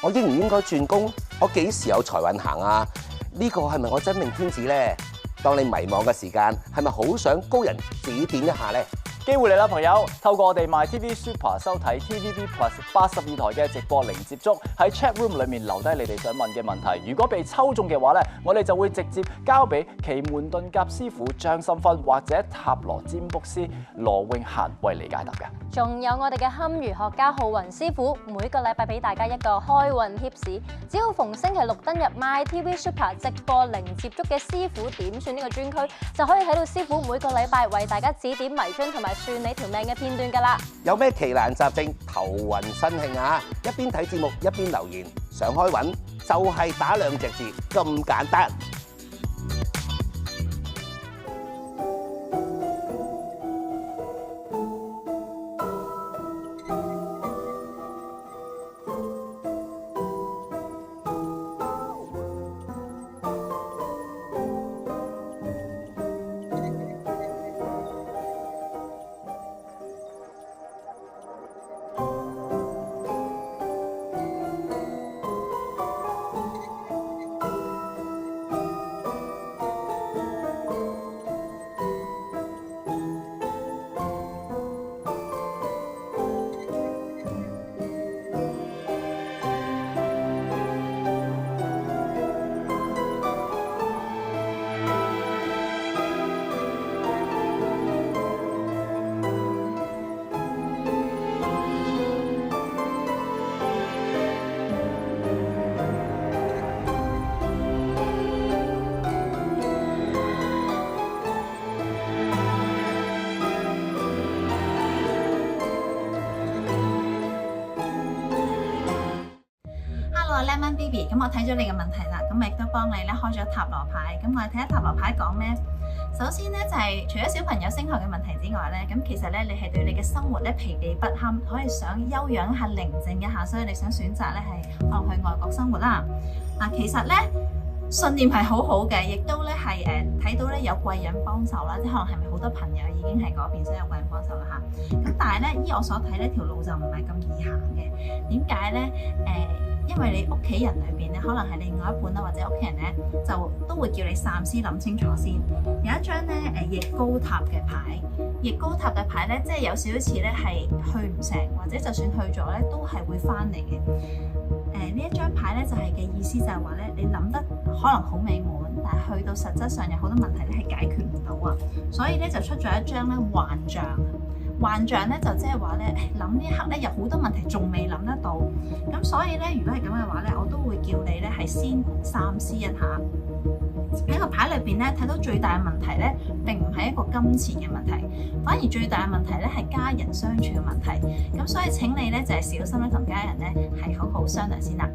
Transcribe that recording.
我應唔應該轉工？我幾時有財運行啊？呢個係咪我真命天子呢？當你迷茫嘅時間，係咪好想高人指點一下呢？機會嚟啦，朋友！透過我哋 MyTV Super 收睇 TVB Plus 82台嘅直播零接觸，喺 chat room 裏面留低你哋想問嘅問題。如果被抽中嘅話咧，我哋就會直接交俾奇門遁甲師傅張心芬或者塔羅占卜師羅永嫻為你解答嘅。仲有我哋嘅堪輿學家浩雲師傅，每個禮拜俾大家一個開運貼士。只要逢星期六登入 MyTV Super 直播零接觸嘅師傅點算呢個專區，就可以睇到師傅每個禮拜為大家指點迷津同埋算你條命嘅片段㗎啦！有咩奇難雜症、頭暈身興啊？一邊睇節目一邊留言，想開運就係打2隻字咁簡單。Lemon BB， 咁我睇咗你嘅問題啦，咁亦都幫你咧開咗塔羅牌，咁我哋睇下塔羅牌講咩？首先咧就係除咗小朋友升學嘅問題之外咧，咁其實咧你係對你嘅生活咧疲憊不堪，可以想休養一下、寧靜一下，所以你想選擇咧係可能去外國生活啦。嗱，其實咧信念係好好嘅，亦都咧係睇到咧有貴人幫手啦，即係可能係咪好多朋友已經喺嗰邊，所以有貴人幫手啦嚇。咁但係咧依我所睇呢條路就唔係咁易行嘅，點解咧？因為你屋企人裏邊咧，可能係另外一半啦，或者屋企人咧，就都會叫你三思諗清楚先。有一張咧逆高塔嘅牌，逆高塔嘅牌咧，即係有少少似咧係去唔成，或者就算去咗咧，都係會翻嚟嘅。呢一張牌咧就係嘅意思就係話咧，你諗得可能好美滿，但係去到實質上有好多問題咧係解決唔到啊，所以咧就出咗一張咧幻象。幻象咧就即係話咧，諗呢一刻咧有好多問題仲未諗得到，咁所以咧如果係咁嘅話咧，我都會叫你咧係先三思一下。喺個牌裏邊咧睇到最大嘅問題咧，並唔係一個金錢嘅問題，反而最大嘅問題咧係家人相處嘅問題。咁所以請你咧就係小心咧同家人咧係好好商量先啦。